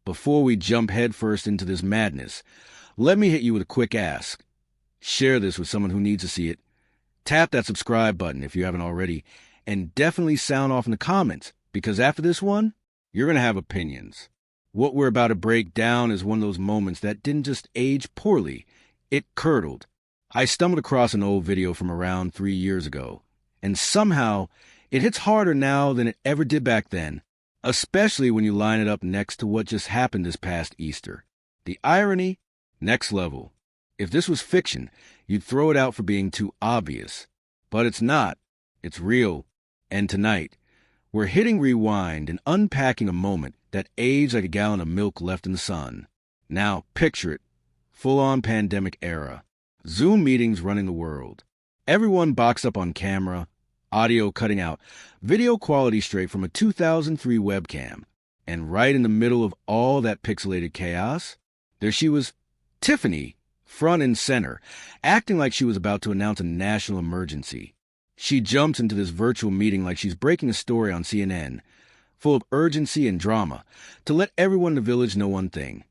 before we jump headfirst into this madness, let me hit you with a quick ask. Share this with someone who needs to see it. Tap that subscribe button if you haven't already, and definitely sound off in the comments, because after this one, you're going to have opinions. What we're about to break down is one of those moments that didn't just age poorly, it curdled. I stumbled across an old video from around 3 years ago, and somehow it hits harder now than it ever did back then, especially when you line it up next to what just happened this past Easter. The irony, next level. If this was fiction, you'd throw it out for being too obvious. But it's not. It's real. And tonight, we're hitting rewind and unpacking a moment that aged like a gallon of milk left in the sun. Now, picture it. Full-on pandemic era. Zoom meetings running the world. Everyone boxed up on camera, audio cutting out, video quality straight from a 2003 webcam. And right in the middle of all that pixelated chaos, there she was, Tiffany, front and center, acting like she was about to announce a national emergency. She jumps into this virtual meeting like she's breaking a story on CNN, full of urgency and drama, to let everyone in the village know one thing.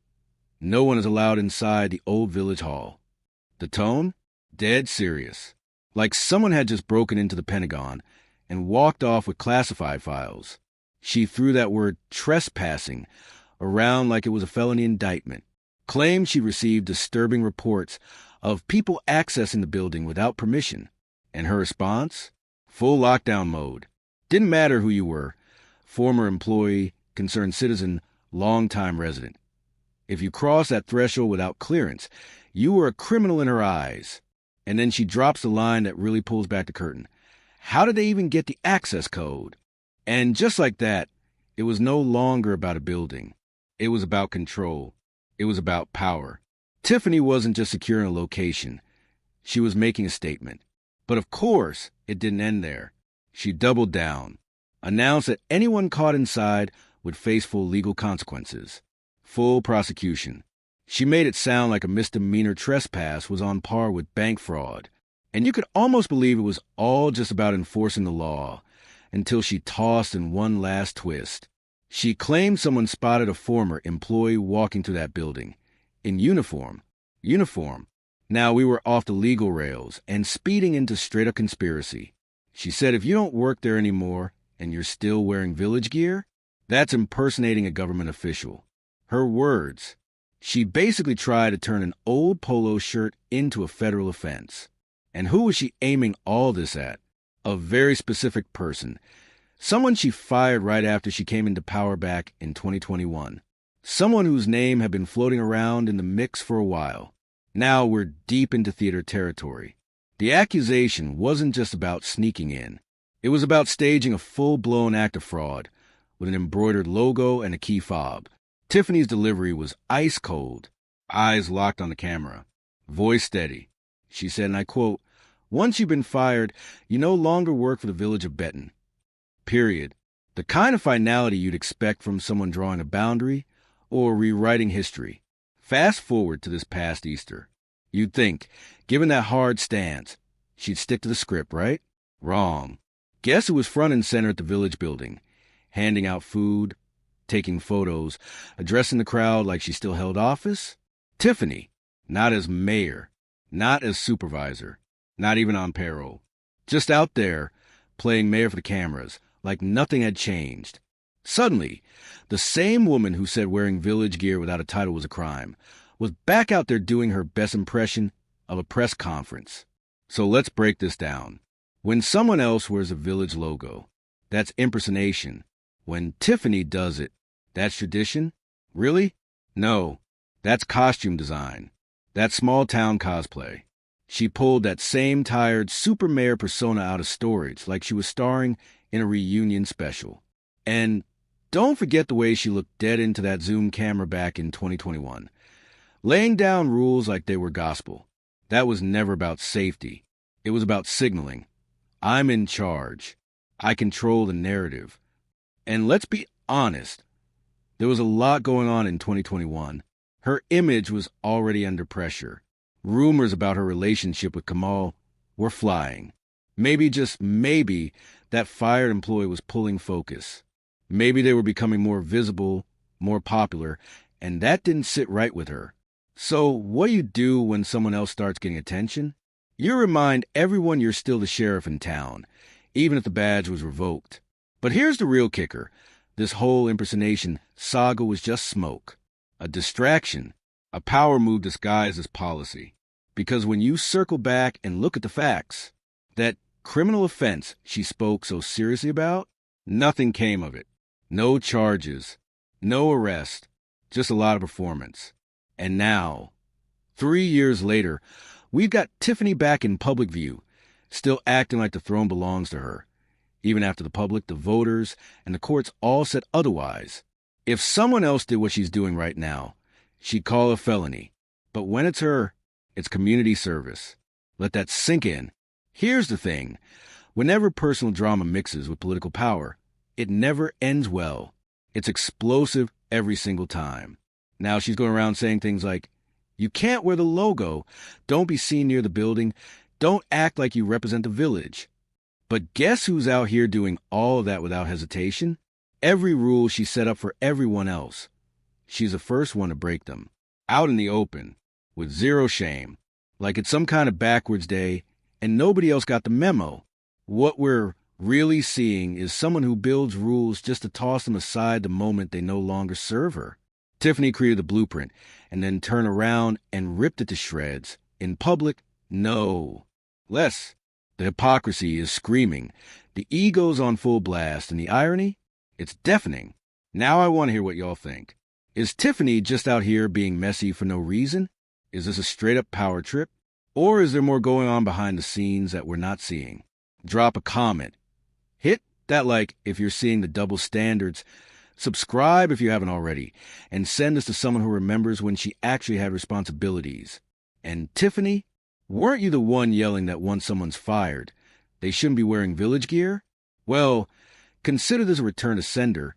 No one is allowed inside the old village hall. The tone? Dead serious. Like someone had just broken into the Pentagon and walked off with classified files. She threw that word trespassing around like it was a felony indictment. Claimed she received disturbing reports of people accessing the building without permission. And her response? Full lockdown mode. Didn't matter who you were. Former employee, concerned citizen, longtime resident. If you crossed that threshold without clearance, you were a criminal in her eyes. And then she drops the line that really pulls back the curtain. How did they even get the access code? And just like that, it was no longer about a building. It was about control. It was about power. Tiffany wasn't just securing a location. She was making a statement. But of course, it didn't end there. She doubled down, announced that anyone caught inside would face full legal consequences. Full prosecution. She made it sound like a misdemeanor trespass was on par with bank fraud. And you could almost believe it was all just about enforcing the law, until she tossed in one last twist. She claimed someone spotted a former employee walking through that building. In uniform. Uniform. Now we were off the legal rails and speeding into straight-up conspiracy. She said if you don't work there anymore and you're still wearing village gear, that's impersonating a government official. Her words. She basically tried to turn an old polo shirt into a federal offense. And who was she aiming all this at? A very specific person. Someone she fired right after she came into power back in 2021. Someone whose name had been floating around in the mix for a while. Now we're deep into theater territory. The accusation wasn't just about sneaking in. It was about staging a full-blown act of fraud with an embroidered logo and a key fob. Tiffany's delivery was ice cold, eyes locked on the camera, voice steady. She said, and I quote, "Once you've been fired, you no longer work for the village of Benton." Period. The kind of finality you'd expect from someone drawing a boundary or rewriting history. Fast forward to this past Easter. You'd think, given that hard stance, she'd stick to the script, right? Wrong. Guess who was front and center at the village building, handing out food, taking photos, addressing the crowd like she still held office? Tiffany. Not as mayor, not as supervisor, not even on payroll. Just out there, playing mayor for the cameras, like nothing had changed. Suddenly, the same woman who said wearing village gear without a title was a crime was back out there doing her best impression of a press conference. So let's break this down. When someone else wears a village logo, that's impersonation. When Tiffany does it, that's tradition? Really? No, that's costume design. That's small-town cosplay. She pulled that same tired Super Mayor persona out of storage like she was starring in a reunion special. And don't forget the way she looked dead into that Zoom camera back in 2021. Laying down rules like they were gospel. That was never about safety. It was about signaling. I'm in charge. I control the narrative. And let's be honest, there was a lot going on in 2021. Her image was already under pressure. Rumors about her relationship with Kamal were flying. Maybe, just maybe, that fired employee was pulling focus. Maybe they were becoming more visible, more popular, and that didn't sit right with her. So what do you do when someone else starts getting attention? You remind everyone you're still the sheriff in town, even if the badge was revoked. But here's the real kicker. This whole impersonation saga was just smoke, a distraction, a power move disguised as policy. Because when you circle back and look at the facts, that criminal offense she spoke so seriously about, nothing came of it. No charges, no arrest, just a lot of performance. And now, 3 years later, we've got Tiffany back in public view, still acting like the throne belongs to her, even after the public, the voters, and the courts all said otherwise. If someone else did what she's doing right now, she'd call it a felony. But when it's her, it's community service. Let that sink in. Here's the thing. Whenever personal drama mixes with political power, it never ends well. It's explosive every single time. Now she's going around saying things like, "You can't wear the logo. Don't be seen near the building. Don't act like you represent the village." But guess who's out here doing all of that without hesitation? Every rule she set up for everyone else. She's the first one to break them. Out in the open, with zero shame. Like it's some kind of backwards day, and nobody else got the memo. What we're really seeing is someone who builds rules just to toss them aside the moment they no longer serve her. Tiffany created the blueprint, and then turned around and ripped it to shreds. In public, no. Less. The hypocrisy is screaming. The ego's on full blast, and the irony? It's deafening. Now I want to hear what y'all think. Is Tiffany just out here being messy for no reason? Is this a straight-up power trip? Or is there more going on behind the scenes that we're not seeing? Drop a comment. Hit that like if you're seeing the double standards. Subscribe if you haven't already. And send this to someone who remembers when she actually had responsibilities. And Tiffany, weren't you the one yelling that once someone's fired, they shouldn't be wearing village gear? Well, consider this a return to sender.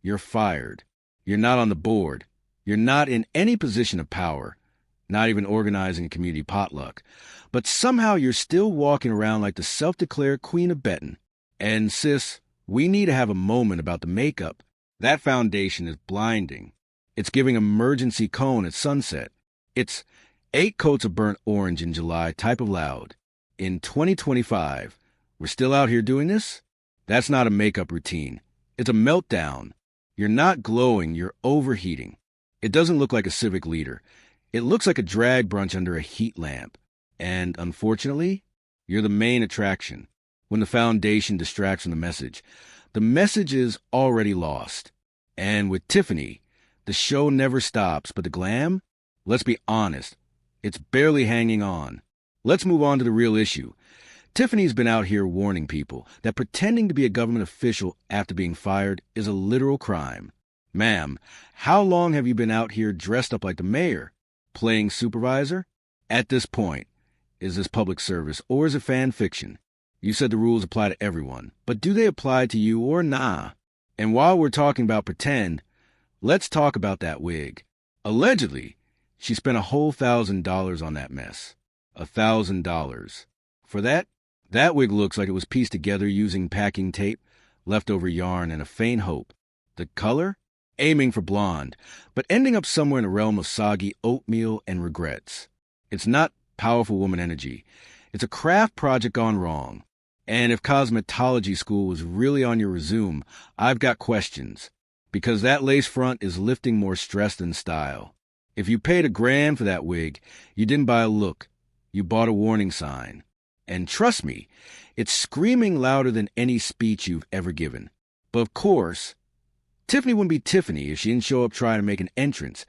You're fired. You're not on the board. You're not in any position of power, not even organizing a community potluck. But somehow you're still walking around like the self-declared queen of betting. And sis, we need to have a moment about the makeup. That foundation is blinding. It's giving emergency cone at sunset. It's 8 coats of burnt orange in July type of loud. In 2025, we're still out here doing this? That's not a makeup routine. It's a meltdown. You're not glowing, you're overheating. It doesn't look like a civic leader. It looks like a drag brunch under a heat lamp. And unfortunately, you're the main attraction. When the foundation distracts from the message is already lost. And with Tiffany, the show never stops, but the glam? Let's be honest, it's barely hanging on. Let's move on to the real issue. Tiffany's been out here warning people that pretending to be a government official after being fired is a literal crime. Ma'am, how long have you been out here dressed up like the mayor? Playing supervisor? At this point, is this public service or is it fan fiction? You said the rules apply to everyone, but do they apply to you or nah? And while we're talking about pretend, let's talk about that wig. Allegedly, she spent a whole $1,000 on that mess. $1,000. For that wig looks like it was pieced together using packing tape, leftover yarn, and a faint hope. The color? Aiming for blonde, but ending up somewhere in a realm of soggy oatmeal and regrets. It's not powerful woman energy. It's a craft project gone wrong. And if cosmetology school was really on your resume, I've got questions. Because that lace front is lifting more stress than style. If you paid $1,000 for that wig, you didn't buy a look. You bought a warning sign. And trust me, it's screaming louder than any speech you've ever given. But of course, Tiffany wouldn't be Tiffany if she didn't show up trying to make an entrance,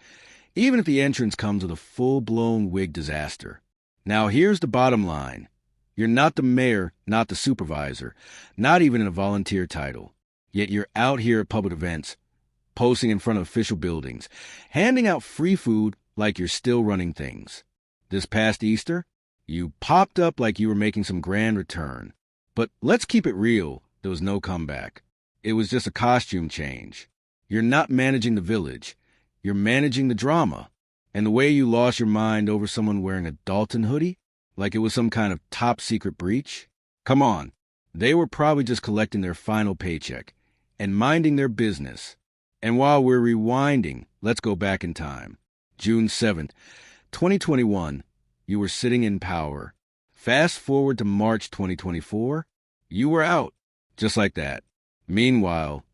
even if the entrance comes with a full-blown wig disaster. Now here's the bottom line. You're not the mayor, not the supervisor, not even in a volunteer title. Yet you're out here at public events, posting in front of official buildings, handing out free food like you're still running things. This past Easter, you popped up like you were making some grand return. But let's keep it real, there was no comeback. It was just a costume change. You're not managing the village. You're managing the drama. And the way you lost your mind over someone wearing a Dolton hoodie, like it was some kind of top-secret breach? Come on. They were probably just collecting their final paycheck and minding their business. And while we're rewinding, let's go back in time. June 7th, 2021, you were sitting in power. Fast forward to March 2024, you were out. Just like that. Meanwhile,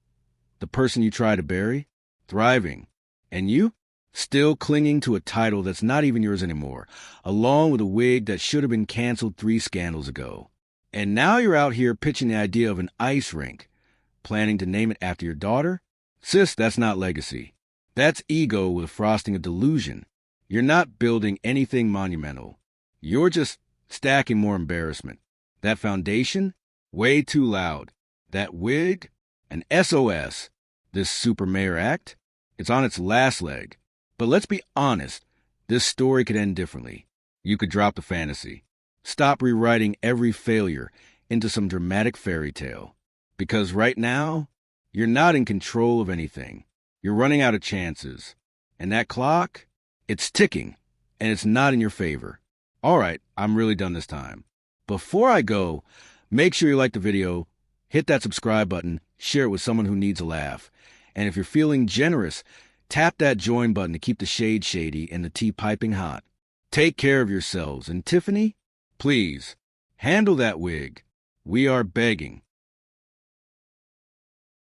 the person you try to bury, thriving. And you? Still clinging to a title that's not even yours anymore, along with a wig that should have been canceled 3 scandals ago. And now you're out here pitching the idea of an ice rink, planning to name it after your daughter? Sis, that's not legacy. That's ego with frosting of delusion. You're not building anything monumental. You're just stacking more embarrassment. That foundation? Way too loud. That wig? An SOS. This Super Mayor act? It's on its last leg. But let's be honest, this story could end differently. You could drop the fantasy. Stop rewriting every failure into some dramatic fairy tale. Because right now, you're not in control of anything. You're running out of chances. And that clock, it's ticking, and it's not in your favor. All right, I'm really done this time. Before I go, make sure you like the video, hit that subscribe button, share it with someone who needs a laugh. And if you're feeling generous, tap that join button to keep the shade shady and the tea piping hot. Take care of yourselves. And Tiffany, please, handle that wig. We are begging.